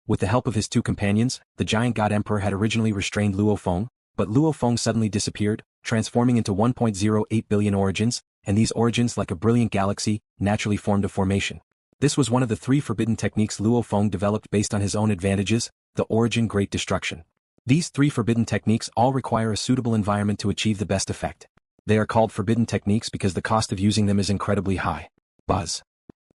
With the help of his two companions, the giant god emperor had originally restrained Luo Feng, but Luo Feng suddenly disappeared, transforming into 1.08 billion origins, and these origins, like a brilliant galaxy, naturally formed a formation. This was one of the 3 forbidden techniques Luo Feng developed based on his own advantages, the origin Great Destruction. These 3 forbidden techniques all require a suitable environment to achieve the best effect. They are called forbidden techniques because the cost of using them is incredibly high. Buzz.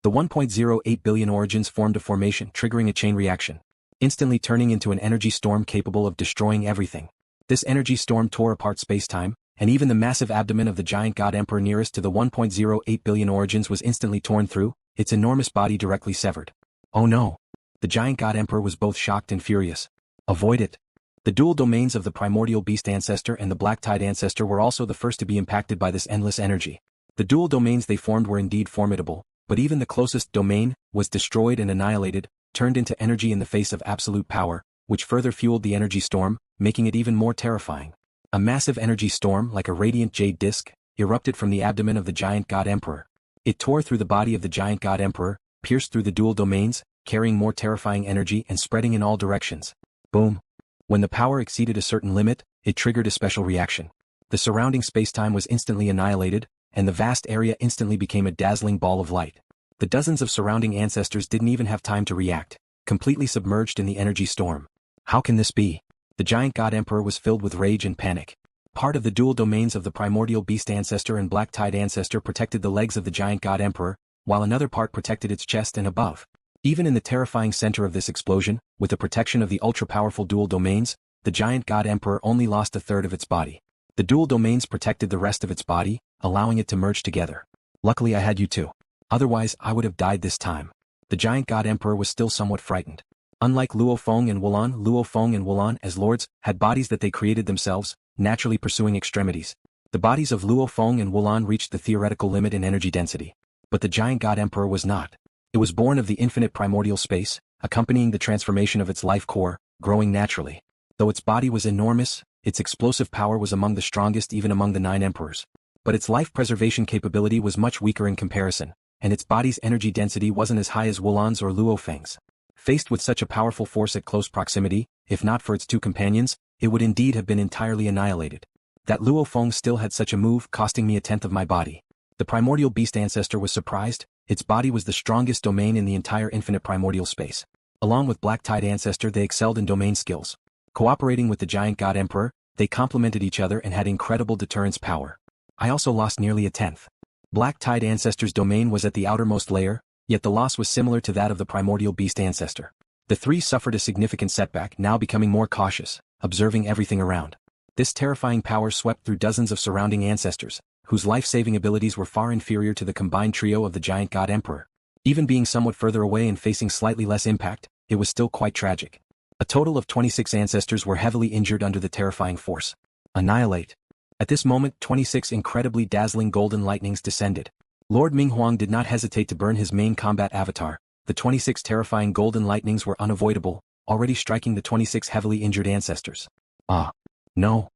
The 1.08 billion origins formed a formation, triggering a chain reaction, instantly turning into an energy storm capable of destroying everything. This energy storm tore apart space-time, and even the massive abdomen of the giant god emperor nearest to the 1.08 billion origins was instantly torn through, its enormous body directly severed. Oh no! The giant god emperor was both shocked and furious. Avoid it. The dual domains of the primordial beast ancestor and the black tide ancestor were also the first to be impacted by this endless energy. The dual domains they formed were indeed formidable, but even the closest domain was destroyed and annihilated, turned into energy in the face of absolute power, which further fueled the energy storm, making it even more terrifying. A massive energy storm, like a radiant jade disk, erupted from the abdomen of the giant god emperor. It tore through the body of the giant god emperor, pierced through the dual domains, carrying more terrifying energy and spreading in all directions. Boom. When the power exceeded a certain limit, it triggered a special reaction. The surrounding spacetime was instantly annihilated, and the vast area instantly became a dazzling ball of light. The dozens of surrounding ancestors didn't even have time to react, completely submerged in the energy storm. How can this be? The giant god emperor was filled with rage and panic. Part of the dual domains of the primordial beast ancestor and black tide ancestor protected the legs of the giant god emperor, while another part protected its chest and above. Even in the terrifying center of this explosion, with the protection of the ultra-powerful dual domains, the giant god emperor only lost a third of its body. The dual domains protected the rest of its body, allowing it to merge together. Luckily I had you too. Otherwise I would have died this time. The giant god emperor was still somewhat frightened. Unlike Luo Feng and Wulan, as lords, had bodies that they created themselves, naturally pursuing extremities. The bodies of Luo Feng and Wulan reached the theoretical limit in energy density. But the giant god emperor was not. It was born of the infinite primordial space, accompanying the transformation of its life core, growing naturally. Though its body was enormous, its explosive power was among the strongest even among the 9 emperors. But its life preservation capability was much weaker in comparison, and its body's energy density wasn't as high as Wulan's or Luo Feng's. Faced with such a powerful force at close proximity, if not for its 2 companions, it would indeed have been entirely annihilated. That Luo Feng still had such a move, costing me a tenth of my body. The primordial beast ancestor was surprised. Its body was the strongest domain in the entire infinite primordial space. Along with black tide ancestor, they excelled in domain skills. Cooperating with the giant god emperor, they complemented each other and had incredible deterrence power. I also lost nearly a tenth. Black tide ancestor's domain was at the outermost layer, yet the loss was similar to that of the primordial beast ancestor. The 3 suffered a significant setback, now becoming more cautious, observing everything around. This terrifying power swept through dozens of surrounding ancestors, whose life-saving abilities were far inferior to the combined trio of the giant god emperor. Even being somewhat further away and facing slightly less impact, it was still quite tragic. A total of 26 ancestors were heavily injured under the terrifying force. Annihilate. At this moment, 26 incredibly dazzling golden lightnings descended. Lord Minghuang did not hesitate to burn his main combat avatar. The 26 terrifying golden lightnings were unavoidable, already striking the 26 heavily injured ancestors. Ah. No.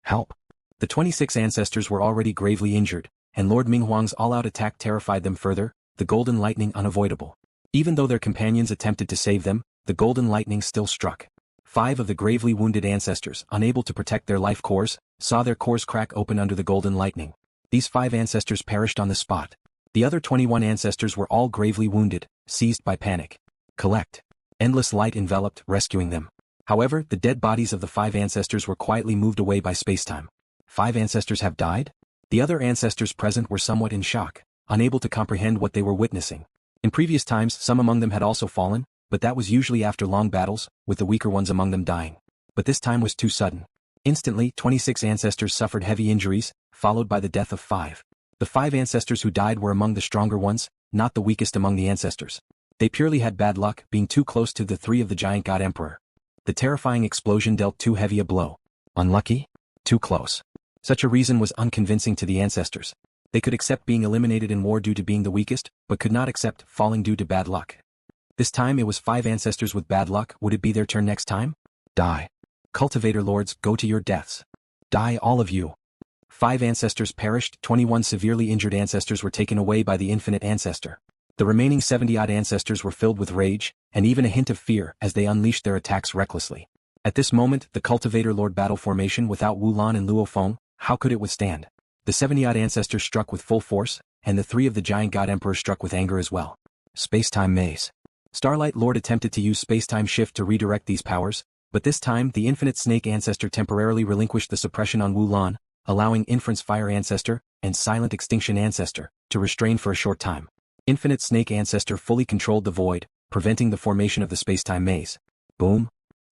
Help. The 26 ancestors were already gravely injured, and Lord Minghuang's all-out attack terrified them further, the golden lightning unavoidable. Even though their companions attempted to save them, the golden lightning still struck. 5 of the gravely wounded ancestors, unable to protect their life cores, saw their cores crack open under the golden lightning. These 5 ancestors perished on the spot. The other 21 ancestors were all gravely wounded, seized by panic. Collect. Endless light enveloped, rescuing them. However, the dead bodies of the 5 ancestors were quietly moved away by spacetime. 5 ancestors have died? The other ancestors present were somewhat in shock, unable to comprehend what they were witnessing. In previous times, some among them had also fallen, but that was usually after long battles, with the weaker ones among them dying. But this time was too sudden. Instantly, 26 ancestors suffered heavy injuries, followed by the death of 5. The 5 ancestors who died were among the stronger ones, not the weakest among the ancestors. They purely had bad luck, being too close to the 3 of the giant god emperor. The terrifying explosion dealt too heavy a blow. Unlucky? Too close. Such a reason was unconvincing to the ancestors. They could accept being eliminated in war due to being the weakest, but could not accept falling due to bad luck. This time it was 5 ancestors with bad luck. Would it be their turn next time? Die. Cultivator lords, go to your deaths. Die all of you. 5 ancestors perished, 21 severely injured ancestors were taken away by the infinite ancestor. The remaining 70-odd ancestors were filled with rage, and even a hint of fear as they unleashed their attacks recklessly. At this moment, the cultivator Lord battle formation without Wulan and Luo Feng, how could it withstand? The 70-odd ancestors struck with full force, and the 3 of the giant god emperors struck with anger as well. Space-time maze. Starlight Lord attempted to use space-time shift to redirect these powers, but this time the infinite snake ancestor temporarily relinquished the suppression on Wulan, allowing inference fire ancestor and silent extinction ancestor to restrain for a short time. Infinite snake ancestor fully controlled the void, preventing the formation of the space-time maze. Boom.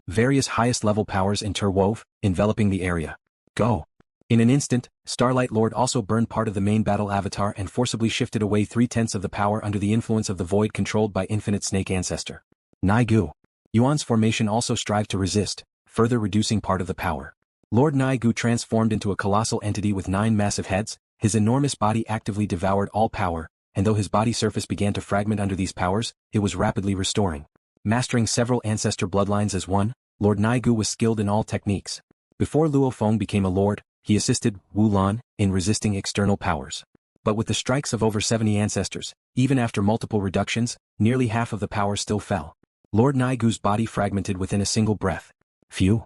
Various highest level powers interwove, enveloping the area. Go. In an instant, Starlight Lord also burned part of the main battle avatar and forcibly shifted away 3/10 of the power under the influence of the void controlled by Infinite Snake Ancestor. Naigu. Yuan's formation also strived to resist, further reducing part of the power. Lord Naigu transformed into a colossal entity with 9 massive heads, his enormous body actively devoured all power, and though his body surface began to fragment under these powers, it was rapidly restoring. Mastering several ancestor bloodlines as one, Lord Naigu was skilled in all techniques. Before Luo Feng became a lord, he assisted Wulan in resisting external powers. But with the strikes of over 70 ancestors, even after multiple reductions, nearly half of the power still fell. Lord Naigu's body fragmented within a single breath. Phew.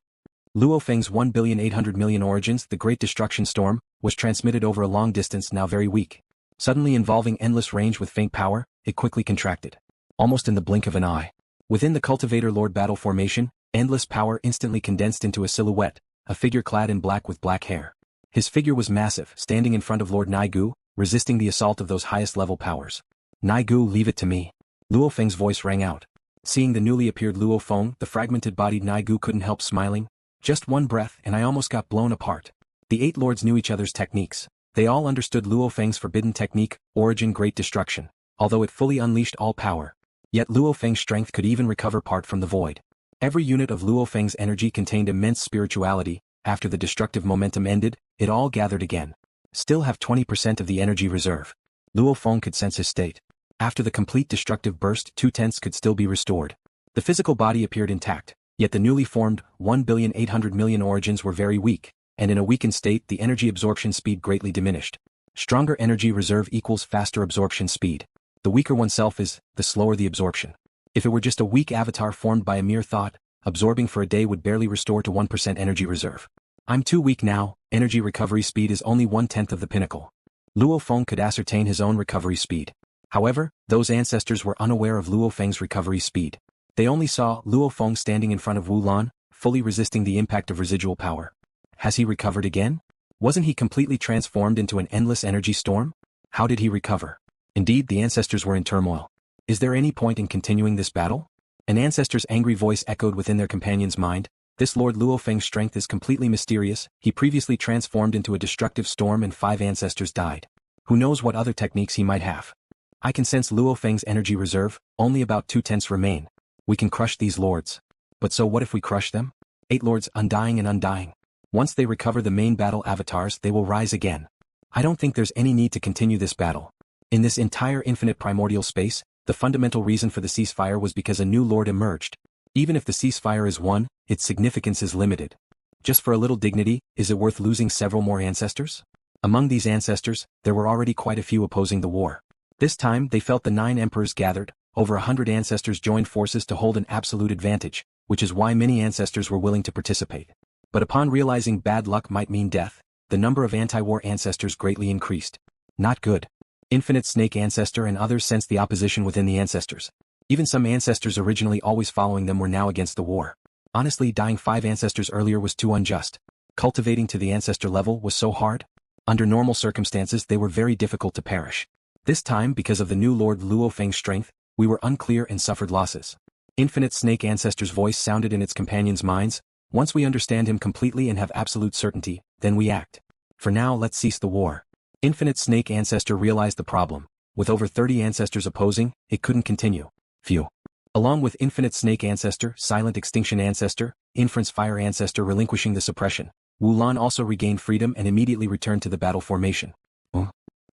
Luo Feng's 1,800,000,000 origins, the Great Destruction Storm, was transmitted over a long distance, now very weak. Suddenly involving endless range with faint power, it quickly contracted. Almost in the blink of an eye. Within the Cultivator Lord battle formation, endless power instantly condensed into a silhouette, a figure clad in black with black hair. His figure was massive, standing in front of Lord Naigu, resisting the assault of those highest level powers. Naigu, leave it to me. Luo Feng's voice rang out. Seeing the newly appeared Luo Feng, the fragmented-bodied Naigu couldn't help smiling. Just one breath and I almost got blown apart. The 8 lords knew each other's techniques. They all understood Luo Feng's forbidden technique, Origin Great Destruction, although it fully unleashed all power. Yet Luo Feng's strength could even recover part from the void. Every unit of Luo Feng's energy contained immense spirituality. After the destructive momentum ended, it all gathered again. Still have 20% of the energy reserve. Luo Feng could sense his state. After the complete destructive burst, 2/10 could still be restored. The physical body appeared intact, yet the newly formed 1,800,000,000 origins were very weak, and in a weakened state the energy absorption speed greatly diminished. Stronger energy reserve equals faster absorption speed. The weaker oneself is, the slower the absorption. If it were just a weak avatar formed by a mere thought, absorbing for a day would barely restore to 1% energy reserve. I'm too weak now, energy recovery speed is only 1/10 of the pinnacle. Luo Feng could ascertain his own recovery speed. However, those ancestors were unaware of Luo Feng's recovery speed. They only saw Luo Feng standing in front of Wulan, fully resisting the impact of residual power. Has he recovered again? Wasn't he completely transformed into an endless energy storm? How did he recover? Indeed, the ancestors were in turmoil. Is there any point in continuing this battle? An ancestor's angry voice echoed within their companion's mind. This Lord Luo Feng's strength is completely mysterious. He previously transformed into a destructive storm and 5 ancestors died. Who knows what other techniques he might have? I can sense Luo Feng's energy reserve, only about 2/10 remain. We can crush these lords. But so what if we crush them? 8 lords undying and undying. Once they recover the main battle avatars, they will rise again. I don't think there's any need to continue this battle. In this entire infinite primordial space, the fundamental reason for the ceasefire was because a new lord emerged. Even if the ceasefire is won, its significance is limited. Just for a little dignity, is it worth losing several more ancestors? Among these ancestors, there were already quite a few opposing the war. This time they felt the 9 emperors gathered, over 100 ancestors joined forces to hold an absolute advantage, which is why many ancestors were willing to participate. But upon realizing bad luck might mean death, the number of anti-war ancestors greatly increased. Not good. Infinite Snake Ancestor and others sensed the opposition within the ancestors. Even some ancestors originally always following them were now against the war. Honestly, dying 5 ancestors earlier was too unjust. Cultivating to the ancestor level was so hard. Under normal circumstances they were very difficult to perish. This time, because of the new Lord Luo Feng's strength, we were unclear and suffered losses. Infinite Snake Ancestor's voice sounded in its companions' minds. Once we understand him completely and have absolute certainty, then we act. For now, let's cease the war. Infinite Snake Ancestor realized the problem. With over 30 ancestors opposing, it couldn't continue. Phew. Along with Infinite Snake Ancestor, Silent Extinction Ancestor, Inference Fire Ancestor relinquishing the suppression, Wulan also regained freedom and immediately returned to the battle formation.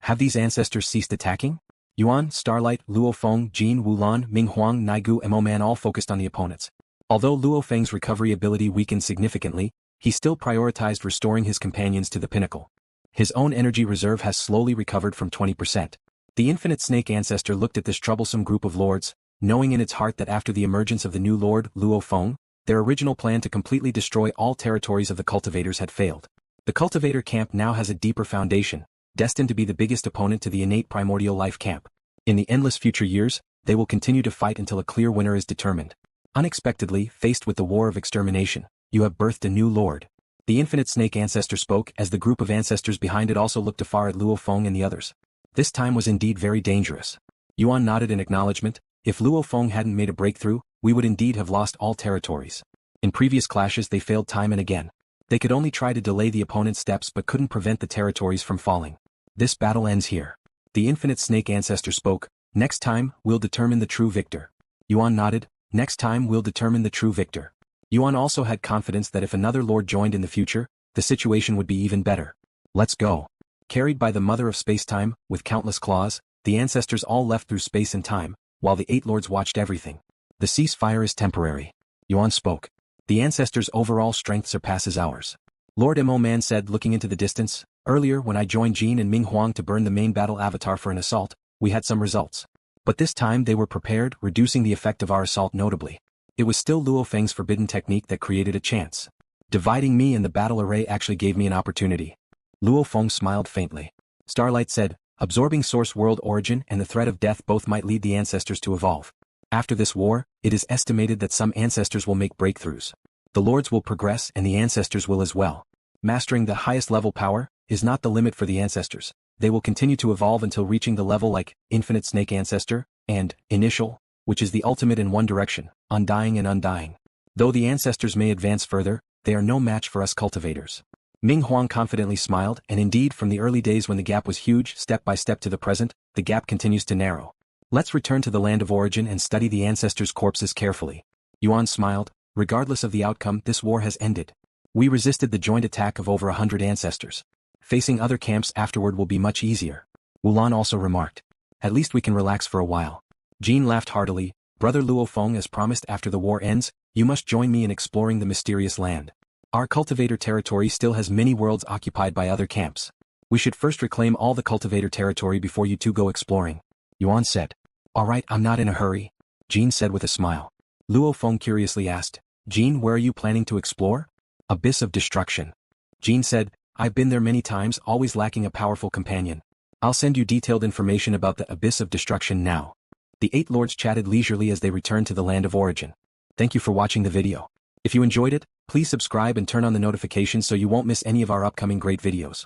Have these ancestors ceased attacking? Yuan, Starlight, Luo Feng, Jin, Wulan, Minghuang, Naigu and Mo-Man all focused on the opponents. Although Luo Feng's recovery ability weakened significantly, he still prioritized restoring his companions to the pinnacle. His own energy reserve has slowly recovered from 20%. The infinite snake ancestor looked at this troublesome group of lords, knowing in its heart that after the emergence of the new Lord Luo Feng, their original plan to completely destroy all territories of the cultivators had failed. The cultivator camp now has a deeper foundation, destined to be the biggest opponent to the innate primordial life camp. In the endless future years, they will continue to fight until a clear winner is determined. Unexpectedly, faced with the war of extermination, you have birthed a new lord. The infinite snake ancestor spoke as the group of ancestors behind it also looked afar at Luo Feng and the others. This time was indeed very dangerous. Yuan nodded in acknowledgement. If Luo Feng hadn't made a breakthrough, we would indeed have lost all territories. In previous clashes they failed time and again. They could only try to delay the opponent's steps but couldn't prevent the territories from falling. This battle ends here. The infinite snake ancestor spoke. Next time, we'll determine the true victor. Yuan nodded. Next time we'll determine the true victor. Yuan also had confidence that if another lord joined in the future, the situation would be even better. Let's go. Carried by the mother of space-time, with countless claws, the ancestors all left through space and time, while the 8 lords watched everything. The ceasefire is temporary. Yuan spoke. The ancestors' overall strength surpasses ours. Lord Mo Man said looking into the distance, earlier when I joined Jin and Minghuang to burn the main battle avatar for an assault, we had some results. But this time they were prepared, reducing the effect of our assault notably. It was still Luo Feng's forbidden technique that created a chance. Dividing me and the battle array actually gave me an opportunity. Luo Feng smiled faintly. Starlight said, absorbing source world origin and the threat of death both might lead the ancestors to evolve. After this war, it is estimated that some ancestors will make breakthroughs. The lords will progress and the ancestors will as well. Mastering the highest level power is not the limit for the ancestors. They will continue to evolve until reaching the level like Infinite Snake Ancestor and Initial, which is the ultimate in one direction, undying and undying. Though the ancestors may advance further, they are no match for us cultivators. Minghuang confidently smiled, and indeed from the early days when the gap was huge, step by step to the present, the gap continues to narrow. Let's return to the land of origin and study the ancestors' corpses carefully. Yuan smiled. Regardless of the outcome, this war has ended. We resisted the joint attack of over 100 ancestors. Facing other camps afterward will be much easier. Wulan also remarked. At least we can relax for a while. Jin laughed heartily. Brother Luo Feng, as promised, after the war ends, you must join me in exploring the mysterious land. Our cultivator territory still has many worlds occupied by other camps. We should first reclaim all the cultivator territory before you two go exploring. Yuan said. Alright, I'm not in a hurry. Jin said with a smile. Luo Feng curiously asked. Jin, where are you planning to explore? Abyss of Destruction. Jin said, I've been there many times, always lacking a powerful companion. I'll send you detailed information about the Abyss of Destruction now. The 8 lords chatted leisurely as they returned to the land of origin. Thank you for watching the video. If you enjoyed it, please subscribe and turn on the notifications so you won't miss any of our upcoming great videos.